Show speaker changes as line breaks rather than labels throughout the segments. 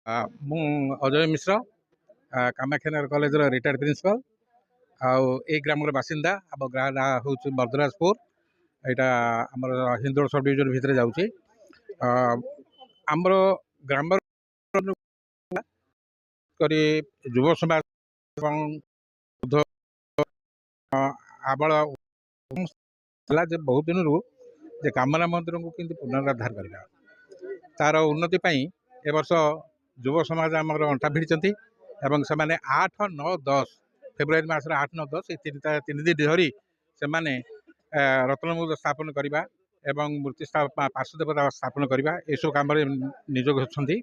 ମୁଁ ଅଜୟ ମିଶ୍ର କାମାକ୍ଷାନଗର କଲେଜର retired principal ଆଉ ଏଇ ଗ୍ରାମର ବାସିନ୍ଦା। ଆମ ଗାଁ ନାଁ ହେଉଛି ମର୍ଦରାଜପୁର। ଏଇଟା ଆମର ହିନ୍ଦୋଳ ସବ୍ ଡିଭିଜନ ଭିତରେ ଯାଉଛି। ଆମର ଗ୍ରାମର କରି ଯୁବ ସମାଜ ଏବଂ ଆବଳ ହେଲା ଯେ ବହୁତ ଦିନରୁ ଯେ କାମନା ମନ୍ଦିରକୁ କେମିତି ପୁନରୁଦ୍ଧାର କରିବା, ତାର ଉନ୍ନତି ପାଇଁ ଏ ବର୍ଷ ଯୁବ ସମାଜ ଆମର ଅଣ୍ଟା ଭିଡ଼ିଛନ୍ତି ଏବଂ ସେମାନେ 8, 9, 10 ଫେବୃଆରୀ ମାସରେ 8, 9, 10 এই ତିନି ଦିନ ଧରି ସେମାନେ ରତ୍ନମୂର୍ତ୍ତି ସ୍ଥାପନ କରିବା ଏବଂ ମୂର୍ତ୍ତି ପାର୍ଶ୍ୱ ଦେବତା ସ୍ଥାପନ କରିବା ଏସବୁ କାମରେ ନିଯୋଗ ଅଛନ୍ତି।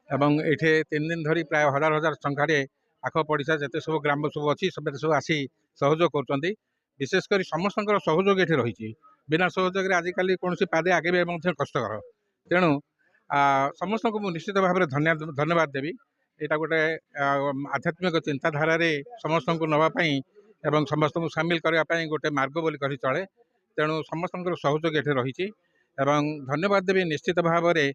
ଏବଂ ଏଠି 3 ଦିନ ଧରି ପ୍ରାୟ ହଜାର ହଜାର ସଂଖ୍ୟାରେ ପାଖ ପଡ଼ିଶା ଯେତେ ସବୁ ଗ୍ରାମ ସବୁ ଅଛି ସେମାନେ ସବୁ ଆସି ସହଯୋଗ କରୁଛନ୍ତି। ବିଶେଷ କରି ସମସ୍ତଙ୍କର ସହଯୋଗ ଏଠି ରହିଛି। ବିନା ସହଯୋଗରେ ଆଜିକାଲି କୌଣସି ପାଦେ ଆଗେଇବା ମଧ୍ୟ କଷ୍ଟକର। ତେଣୁ ସମସ୍ତଙ୍କୁ ମୁଁ ନିଶ୍ଚିତ ଭାବରେ ଧନ୍ୟବାଦ ଦେବି। ଏଇଟା ଗୋଟେ ଆଧ୍ୟାତ୍ମିକ ଚିନ୍ତାଧାରାରେ ସମସ୍ତଙ୍କୁ ନେବା ପାଇଁ ଏବଂ ସମସ୍ତଙ୍କୁ ସାମିଲ କରିବା ପାଇଁ ଗୋଟେ ମାର୍ଗ ବୋଲି କହି ଚଳେ। ତେଣୁ ସମସ୍ତଙ୍କର ସହଯୋଗ ଏଠି ରହିଛି ଏବଂ ଧନ୍ୟବାଦ ଦେବି ନିଶ୍ଚିତ ଭାବରେ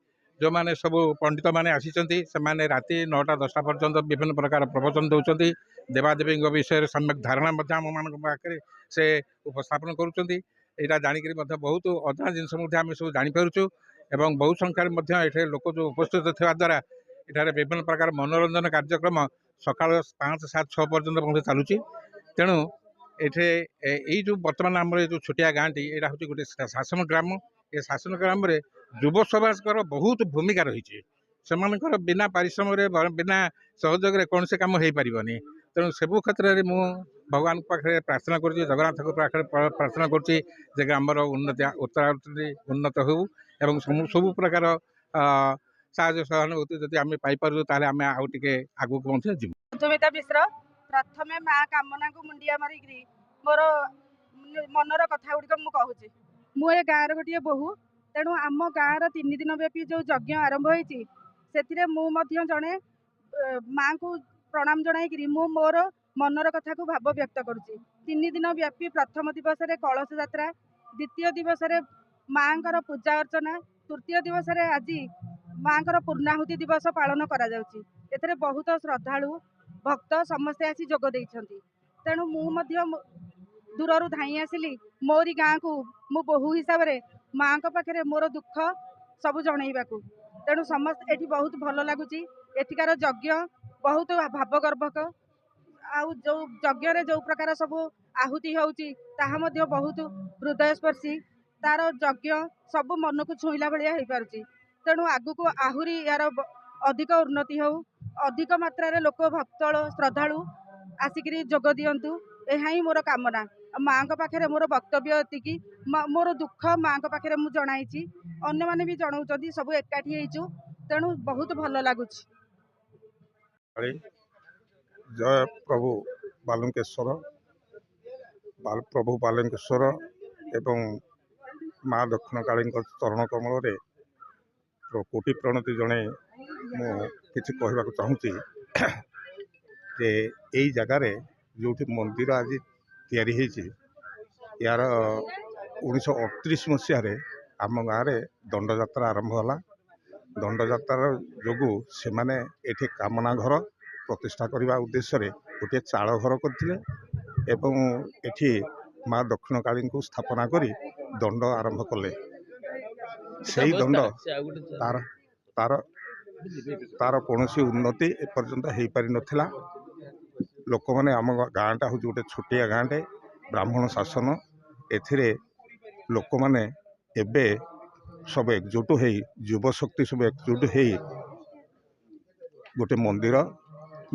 ଯେଉଁମାନେ ସବୁ ପଣ୍ଡିତମାନେ ଆସିଛନ୍ତି। ସେମାନେ ରାତି 9ଟା 10ଟା ପର୍ଯ୍ୟନ୍ତ ବିଭିନ୍ନ ପ୍ରକାର ପ୍ରବଚନ ଦେଉଛନ୍ତି। ଦେବାଦେବୀଙ୍କ ବିଷୟରେ ସମ୍ୟକ ଧାରଣା ମଧ୍ୟ ଆମମାନଙ୍କ ପାଖରେ ସେ ଉପସ୍ଥାପନ କରୁଛନ୍ତି। ଏଇଟା ଜାଣିକରି ମଧ୍ୟ ବହୁତ ଅଜଣା ଜିନିଷ ମଧ୍ୟ ଆମେ ସବୁ ଜାଣିପାରୁଛୁ ଏବଂ ବହୁ ସଂଖ୍ୟାରେ ମଧ୍ୟ ଏଠାରେ ଲୋକ ଯେଉଁ ଉପସ୍ଥିତ ଥିବା ଦ୍ୱାରା ଏଠାରେ ବିଭିନ୍ନ ପ୍ରକାର ମନୋରଞ୍ଜନ କାର୍ଯ୍ୟକ୍ରମ ସକାଳ 5, 7, 6 ପର୍ଯ୍ୟନ୍ତ ମଧ୍ୟ ଚାଲୁଛି। ତେଣୁ ଏଠି ଏଇ ଯେଉଁ ବର୍ତ୍ତମାନ ଆମର ଏ ଯେଉଁ ଛୋଟିଆ ଗାଁଟି ଏଇଟା ହେଉଛି ଗୋଟେ ଶାସନ ଗ୍ରାମ। ଏ ଶାସନ ଗ୍ରାମରେ ଯୁବ ସମାଜଙ୍କର ବହୁତ ଭୂମିକା ରହିଛି। ସେମାନଙ୍କର ବିନା ପାରିଶ୍ରମରେ ବିନା ସହଯୋଗରେ କୌଣସି କାମ ହେଇପାରିବନି। ତେଣୁ ସବୁ କ୍ଷେତ୍ରରେ ମୁଁ ଭଗବାନଙ୍କ ପାଖରେ ପ୍ରାର୍ଥନା କରୁଛି, ଜଗନ୍ନାଥଙ୍କ ପାଖରେ ପ୍ରାର୍ଥନା କରୁଛି ଯେ ଆମର ଉନ୍ନତ ହେଉ ଏବଂ ସବୁ ପ୍ରକାର ସାହାଯ୍ୟ ସହାନୁଭୂତି ଯଦି ଆମେ ପାଇପାରୁଛୁ ତାହେଲେ ଆମେ ଆଉ ଟିକେ ଆଗକୁ ମଧ୍ୟ ଯିବୁ।
ମଧୁମିତା ମିଶ୍ର ପ୍ରଥମେ ମା କାମନାକୁ ମୁଣ୍ଡିଆ ମାରିକିରି ମୋର ମନର କଥା ଗୁଡ଼ିକ ମୁଁ କହୁଛି। ମୁଁ ଏ ଗାଁର ଗୋଟିଏ ବୋହୂ। ତେଣୁ ଆମ ଗାଁର 3 ଦିନ ବ୍ୟାପୀ ଯେଉଁ ଯଜ୍ଞ ଆରମ୍ଭ ହୋଇଛି ସେଥିରେ ମୁଁ ମଧ୍ୟ ଜଣେ ମାଙ୍କୁ ପ୍ରଣାମ ଜଣାଇକିରି ମୁଁ ମୋର ମନର କଥାକୁ ଭାବ ବ୍ୟକ୍ତ କରୁଛି। 3 ଦିନ ବ୍ୟାପୀ ପ୍ରଥମ ଦିବସରେ କଳସ ଯାତ୍ରା, ଦ୍ୱିତୀୟ ଦିବସରେ ମାଙ୍କର ପୂଜା ଅର୍ଚ୍ଚନା, ତୃତୀୟ ଦିବସରେ ଆଜି ମାଙ୍କର ପୂର୍ଣ୍ଣାହୁତି ଦିବସ ପାଳନ କରାଯାଉଛି। ଏଥିରେ ବହୁତ ଶ୍ରଦ୍ଧାଳୁ ଭକ୍ତ ସମସ୍ତେ ଆସି ଯୋଗ ଦେଇଛନ୍ତି। ତେଣୁ ମୁଁ ମଧ୍ୟ ଦୂରରୁ ଧାଇଁ ଆସିଲି ମୋରି ଗାଁକୁ ମୁଁ ବୋହୂ ହିସାବରେ ମାଙ୍କ ପାଖରେ ମୋର ଦୁଃଖ ସବୁ ଜଣେଇବାକୁ। ତେଣୁ ସମସ୍ତେ ଏଠି ବହୁତ ଭଲ ଲାଗୁଛି। ଏଠିକାର ଯଜ୍ଞ ବହୁତ ଭାବଗର୍ଭକ। ଆଉ ଯେଉଁ ଯଜ୍ଞରେ ଯେଉଁ ପ୍ରକାର ସବୁ ଆହୁତି ହେଉଛି ତାହା ମଧ୍ୟ ବହୁତ ହୃଦୟସ୍ପର୍ଶୀ। ତାର ଯଜ୍ଞ ସବୁ ମନକୁ ଛୁଇଁଲା ଭଳିଆ ହେଇପାରୁଛି। ତେଣୁ ଆଗକୁ ଆହୁରି ଏହାର ଅଧିକ ଉନ୍ନତି ହେଉ, ଅଧିକ ମାତ୍ରାରେ ଲୋକ ଭକ୍ତ ଶ୍ରଦ୍ଧାଳୁ ଆସିକିରି ଯୋଗ ଦିଅନ୍ତୁ, ଏହା ହିଁ ମୋର କାମନା। ମାଙ୍କ ପାଖରେ ମୋର ବକ୍ତବ୍ୟ ଏତିକି। ମୋର ଦୁଃଖ ମାଙ୍କ ପାଖରେ ମୁଁ ଜଣାଇଛି, ଅନ୍ୟମାନେ ବି ଜଣାଉଛନ୍ତି, ସବୁ ଏକାଠି ହେଇଛୁ। ତେଣୁ ବହୁତ ଭଲ ଲାଗୁଛି।
ଜୟ ପ୍ରଭୁ ବାଲୁଙ୍କେଶ୍ୱର ଏବଂ ମା ଦକ୍ଷିଣ କାଳୀଙ୍କ ଚରଣ କମଳରେ କୋଟି ପ୍ରଣତି ଜଣେ ମୁଁ କିଛି କହିବାକୁ ଚାହୁଁଛି ଯେ ଏଇ ଜାଗାରେ ଯେଉଁଠି ମନ୍ଦିର ଆଜି ତିଆରି ହେଇଛି, ୟାର 1938 ମସିହାରେ ଆମ ଗାଁରେ ଦଣ୍ଡଯାତ୍ରା ଆରମ୍ଭ ହେଲା। ଦଣ୍ଡଯାତ୍ରାର ଯୋଗୁଁ ସେମାନେ ଏଠି କାମନା ଘର ପ୍ରତିଷ୍ଠା କରିବା ଉଦ୍ଦେଶ୍ୟରେ ଗୋଟିଏ ଚାଳ ଘର କରିଥିଲେ ଏବଂ ଏଠି ମା ଦକ୍ଷିଣ କାଳୀଙ୍କୁ ସ୍ଥାପନା କରି ଦଣ୍ଡ ଆରମ୍ଭ କଲେ। ସେଇ ଦଣ୍ଡ ତାର କୌଣସି ଉନ୍ନତି ଏପର୍ଯ୍ୟନ୍ତ ହେଇପାରିନଥିଲା। ଲୋକମାନେ, ଆମ ଗାଁଟା ହେଉଛି ଗୋଟେ ଛୋଟିଆ ଗାଁଟେ, ବ୍ରାହ୍ମଣ ଶାସନ। ଏଥିରେ ଲୋକମାନେ ଏବେ ସବୁ ଏକଜୁଟ ହେଇ, ଯୁବ ଶକ୍ତି ସବୁ ଏକଜୁଟ ହେଇ ଗୋଟେ ମନ୍ଦିର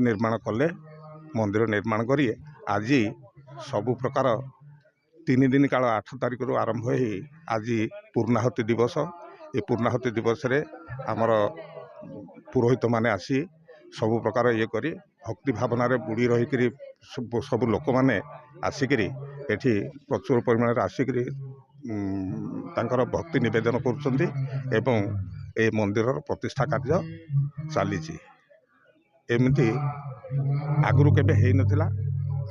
ନିର୍ମାଣ କଲେ। ମନ୍ଦିର ନିର୍ମାଣ କରି ଆଜି ସବୁ ପ୍ରକାର 3 ଦିନ କାଳ 8 ତାରିଖରୁ ଆରମ୍ଭ ହେଇ ଆଜି ପୂର୍ଣ୍ଣାହୁତି ଦିବସ। ଏ ପୂର୍ଣ୍ଣାହୁତି ଦିବସରେ ଆମର ପୁରୋହିତମାନେ ଆସି ସବୁ ପ୍ରକାର ଇଏ କରି ଭକ୍ତି ଭାବନାରେ ବୁଡ଼ି ରହିକରି ସବୁ ଲୋକମାନେ ଆସିକିରି ଏଠି ପ୍ରଚୁର ପରିମାଣରେ ଆସିକିରି ତାଙ୍କର ଭକ୍ତି ନିବେଦନ କରୁଛନ୍ତି ଏବଂ ଏ ମନ୍ଦିରର ପ୍ରତିଷ୍ଠା କାର୍ଯ୍ୟ ଚାଲିଛି। ଏମିତି ଆଗରୁ କେବେ ହେଇନଥିଲା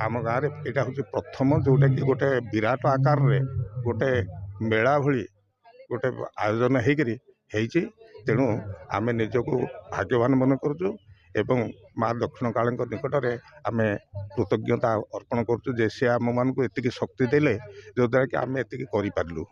ଆମ ଗାଁରେ। ଏଇଟା ହେଉଛି ପ୍ରଥମ ଯେଉଁଟାକି ଗୋଟେ ବିରାଟ ଆକାରରେ ଗୋଟେ ମେଳା ଭଳି ଗୋଟେ ଆୟୋଜନ ହେଇକିରି ହେଇଛି। ତେଣୁ ଆମେ ନିଜକୁ ଭାଗ୍ୟବାନ ମନେ କରୁଛୁ ଏବଂ ମା ଦକ୍ଷିଣକାଳୀଙ୍କ ନିକଟରେ ଆମେ କୃତଜ୍ଞତା ଅର୍ପଣ କରୁଛୁ ଯେ ସେ ଆମମାନଙ୍କୁ ଏତିକି ଶକ୍ତି ଦେଲେ, ଯଦ୍ୱାରା କି ଆମେ ଏତିକି କରିପାରିଲୁ।